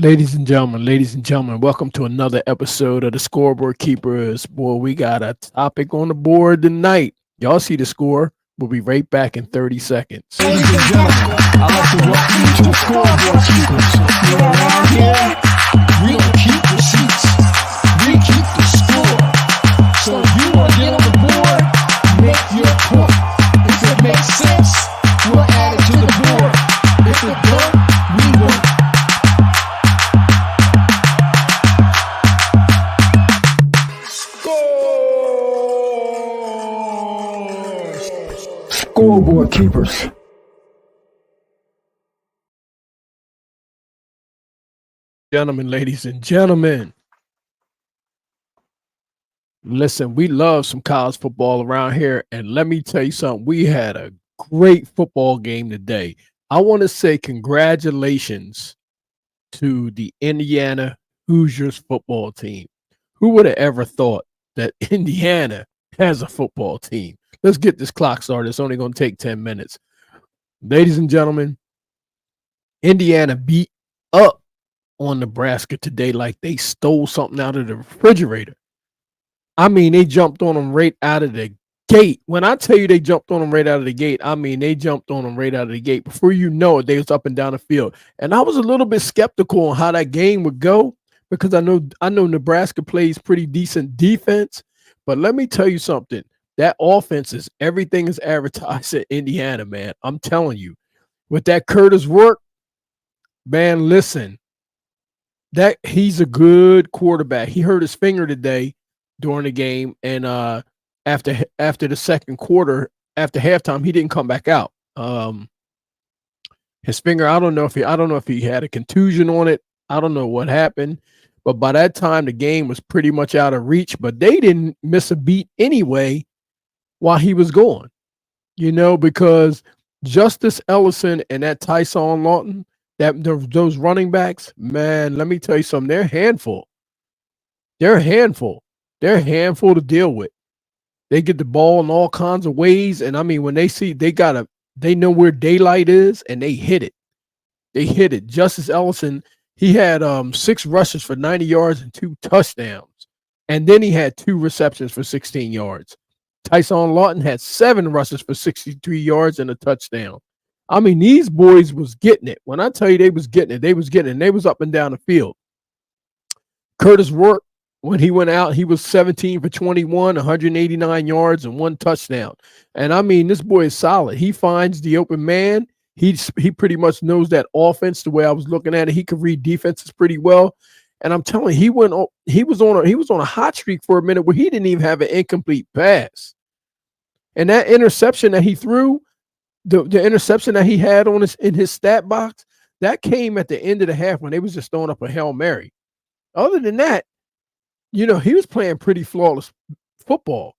Ladies and gentlemen, welcome to another episode of the Scoreboard Keepers. Boy, we got a topic on the board tonight. Y'all see the score? We'll be right back in 30 seconds. Ladies and gentlemen, I'd like to welcome you to the Scoreboard Keepers. You're around here, we don't keep receipts, we keep the score. So if you want to get on the board, make your point. If it makes sense, we'll add it to the board. If it don't, we won't. Scoreboard Keepers. Ladies and gentlemen, listen, we love some college football around here. And let me tell you something, we had a great football game today. I want to say congratulations to the Indiana Hoosiers football team. Who would have ever thought that Indiana has a football team? Let's get this clock started. It's only going to take 10 minutes. Ladies and gentlemen, Indiana beat up on Nebraska today like they stole something out of the refrigerator. I mean, they jumped on them right out of the gate. When I tell you they jumped on them right out of the gate, I mean, they jumped on them right out of the gate. Before you know it, they was up and down the field. And I was a little bit skeptical on how that game would go because I know Nebraska plays pretty decent defense. But let me tell you something. That offense is everything is advertised at Indiana, man. I'm telling you. With that Curtis work, man, listen. That he's a good quarterback. He hurt his finger today during the game, and after the second quarter, after halftime, he didn't come back out. His finger, I don't know if he had a contusion on it. I don't know what happened, but by that time the game was pretty much out of reach. But they didn't miss a beat anyway while he was gone, because Justice Ellison and that Tyson Lawton, those running backs, man, let me tell you something. They're a handful. They're a handful. They're a handful to deal with. They get the ball in all kinds of ways. And I mean, when they see they know where daylight is and they hit it. They hit it. Justice Ellison, he had 6 rushes for 90 yards and 2 touchdowns. And then he had 2 receptions for 16 yards. Tyson Lawton had 7 rushes for 63 yards and a touchdown. I mean, these boys was getting it. When I tell you they was getting it, they was getting it. And they was up and down the field. Curtis Work, when he went out, he was 17 for 21, 189 yards and 1 touchdown. And I mean, this boy is solid. He finds the open man. He pretty much knows that offense the way I was looking at it. He could read defenses pretty well. And I'm telling you, he was on a hot streak for a minute where he didn't even have an incomplete pass. And that interception that he threw, the interception that he had in his stat box, that came at the end of the half when they was just throwing up a Hail Mary. Other than that, he was playing pretty flawless football,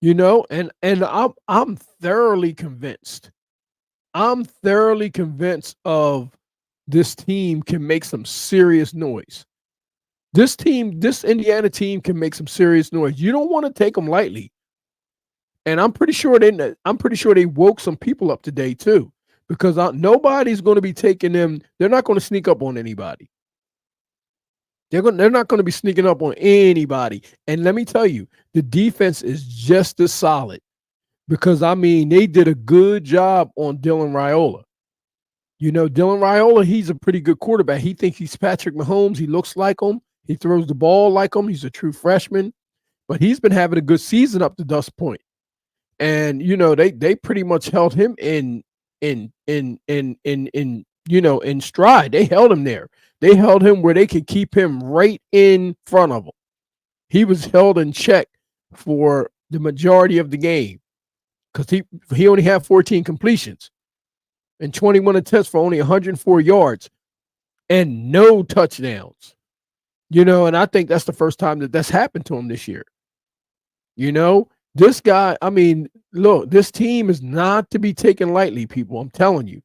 and I'm thoroughly convinced. I'm thoroughly convinced of this team can make some serious noise. This Indiana team can make some serious noise. You don't want to take them lightly. And I'm pretty sure they woke some people up today too, because nobody's going to be taking them. They're not going to sneak up on anybody. They're not going to be sneaking up on anybody. And let me tell you, the defense is just as solid because, I mean, they did a good job on Dylan Raiola. Dylan Raiola, he's a pretty good quarterback. He thinks he's Patrick Mahomes. He looks like him. He throws the ball like him. He's a true freshman. But he's been having a good season up to this point. And, they pretty much held him in stride. They held him there. They held him where they could keep him right in front of them. He was held in check for the majority of the game because he only had 14 completions and 21 attempts for only 104 yards and no touchdowns. And I think that's the first time that's happened to him this year. This guy, I mean, look, this team is not to be taken lightly, people. I'm telling you.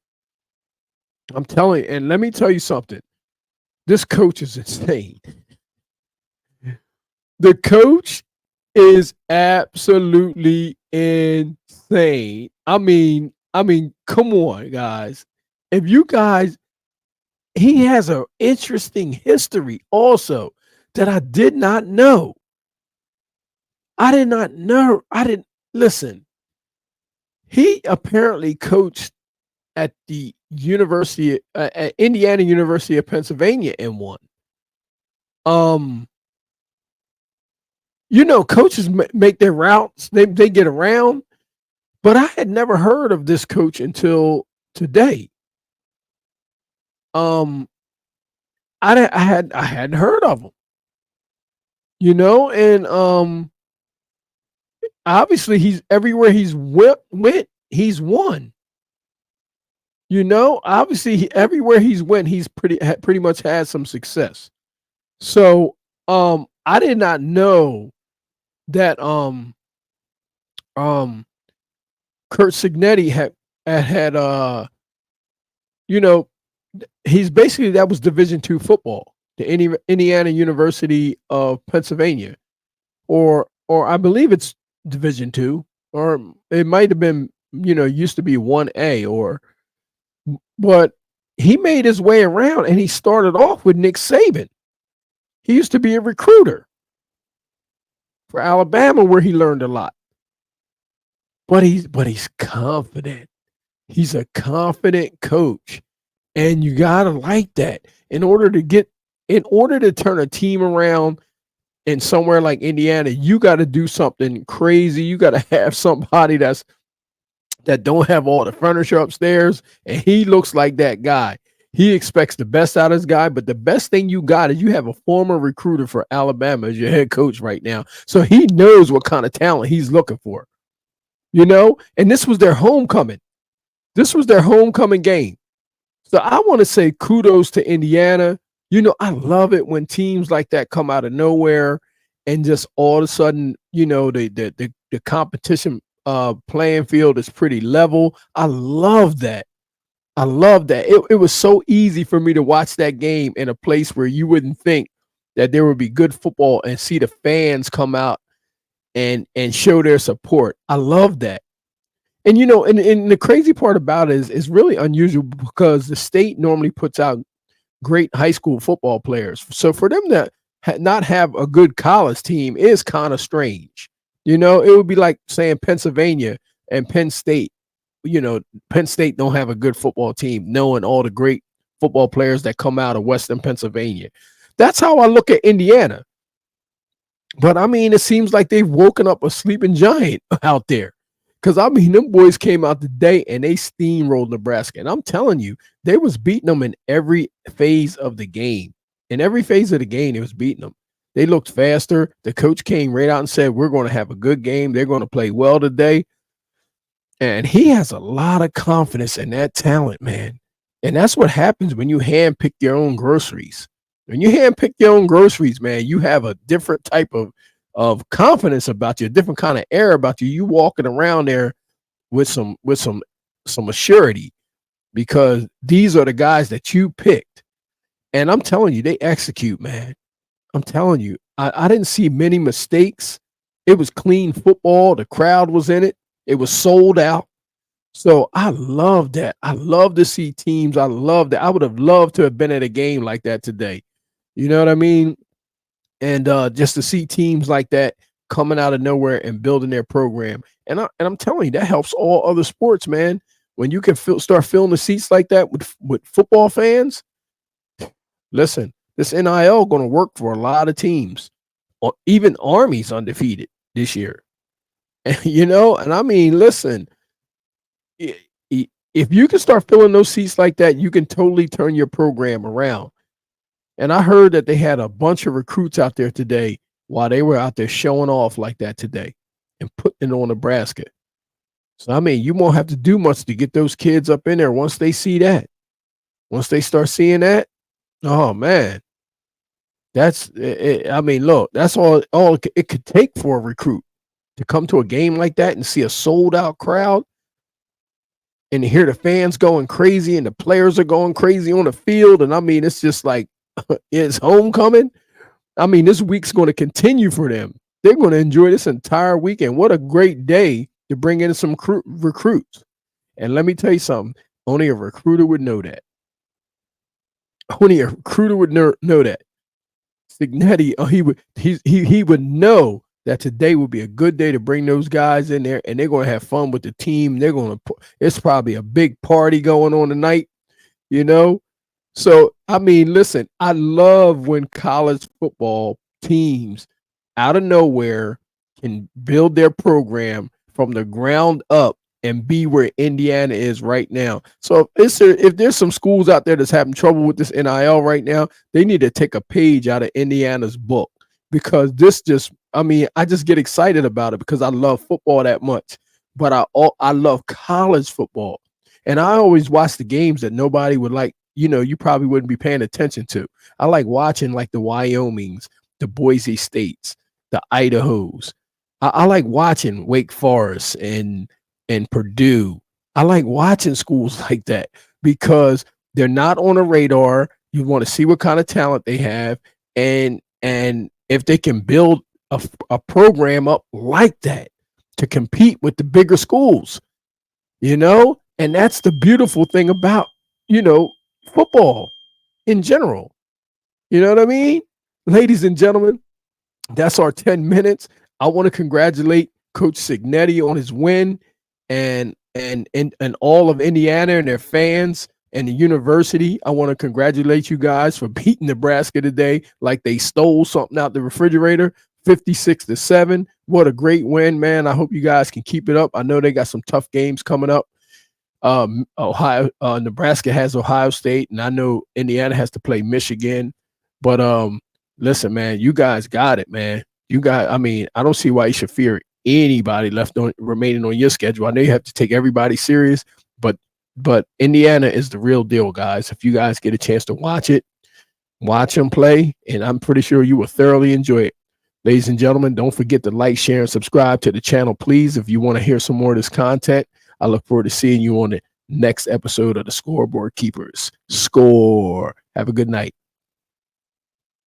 And let me tell you something. This coach is insane. The coach is absolutely insane. I mean, come on, guys. If you guys, he has an interesting history also that I did not know. I did not know. I didn't listen. He apparently coached at the University at Indiana University of Pennsylvania and won. Um, coaches make their routes. They get around, but I had never heard of this coach until today. Um, I hadn't heard of him. And obviously he's everywhere went he's won. Obviously everywhere he's went he's pretty much had some success. So I did not know that um Kurt Signetti had you know he's basically that was Division II football, the Indiana University of Pennsylvania, or I believe it's Division II, or it might have been used to be 1A, but he made his way around and he started off with Nick Saban. He used to be a recruiter for Alabama where he learned a lot. But he's confident. He's a confident coach. And you gotta like that. In order to turn a team around in somewhere like Indiana, you gotta do something crazy. You gotta have somebody that don't have all the furniture upstairs. And he looks like that guy. He expects the best out of his guy, but the best thing you got is you have a former recruiter for Alabama as your head coach right now. So he knows what kind of talent he's looking for. And this was their homecoming. This was their homecoming game. So I want to say kudos to Indiana. I love it when teams like that come out of nowhere and just all of a sudden, the competition playing field is pretty level. I love that. I love that. It was so easy for me to watch that game in a place where you wouldn't think that there would be good football and see the fans come out and show their support. I love that. And the crazy part about it is it's really unusual because the state normally puts out great high school football players. So for them to not have a good college team is kind of strange. It would be like saying Pennsylvania and Penn State. Penn State don't have a good football team, knowing all the great football players that come out of Western Pennsylvania. That's how I look at Indiana. But I mean, it seems like they've woken up a sleeping giant out there. Because I mean, them boys came out today and they steamrolled Nebraska. And I'm telling you, they was beating them in every phase of the game. In every phase of the game, they was beating them. They looked faster. The coach came right out and said, we're going to have a good game. They're going to play well today. And he has a lot of confidence in that talent, man. And that's what happens when you handpick your own groceries. When you handpick your own groceries, man, you have a different type of confidence about you, a different kind of air about you. You walking around there with some assurity because these are the guys that you picked. And I'm telling you, they execute, man. I'm telling you, I didn't see many mistakes. It was clean football. The crowd was in it. It was sold out. So I love that. I love to see teams. I love that. I would have loved to have been at a game like that today. You know what I mean? And just to see teams like that coming out of nowhere and building their program. And I'm telling you, that helps all other sports, man. When you can start filling the seats like that with football fans, listen, this NIL going to work for a lot of teams. Or even Army's undefeated this year. And I mean, listen, if you can start filling those seats like that, you can totally turn your program around. And I heard that they had a bunch of recruits out there today while they were out there showing off like that today and putting it on Nebraska. So, I mean, you won't have to do much to get those kids up in there once they see that. Once they start seeing that, oh, man. That's it. I mean, look, that's all it could take for a recruit to come to a game like that and see a sold-out crowd and to hear the fans going crazy and the players are going crazy on the field. And, I mean, it's just like it's homecoming. I mean, this week's going to continue for them. They're going to enjoy this entire weekend. What a great day to bring in some recruits. And let me tell you something. Only a recruiter would know that. Only a recruiter would know that. Signetti, he would know that today would be a good day to bring those guys in there, and they're going to have fun with the team. They're going to. It's probably a big party going on tonight, you know. So I mean, listen, I love when college football teams out of nowhere can build their program from the ground up and be where Indiana is right now. So if there's some schools out there that's having trouble with this NIL right now, they need to take a page out of Indiana's book, because this just, I mean, I just get excited about it because I love football that much, but I love college football. And I always watch the games that nobody would like, you probably wouldn't be paying attention to. I like watching like the Wyomings, the Boise States, the Idahos. I like watching Wake Forest and Purdue. I like watching schools like that because they're not on a radar. You want to see what kind of talent they have, and if they can build a program up like that to compete with the bigger schools, and that's the beautiful thing about football in general. You know what I mean? Ladies and gentlemen, that's our 10 minutes. I want to congratulate Coach Signetti on his win, and all of Indiana and their fans and the university. I want to congratulate you guys for beating Nebraska today like they stole something out the refrigerator, 56-7. What a great win, man. I hope you guys can keep it up. I know they got some tough games coming up. Nebraska has Ohio State, and I know Indiana has to play Michigan. But listen, man, you guys got it, man. I mean, I don't see why you should fear anybody remaining on your schedule. I know you have to take everybody serious, but Indiana is the real deal, guys. If you guys get a chance to watch them play, and I'm pretty sure you will thoroughly enjoy it. Ladies and gentlemen, don't forget to like, share, and subscribe to the channel, please, if you want to hear some more of this content. I look forward to seeing you on the next episode of the Scoreboard Keepers. Score. Have a good night.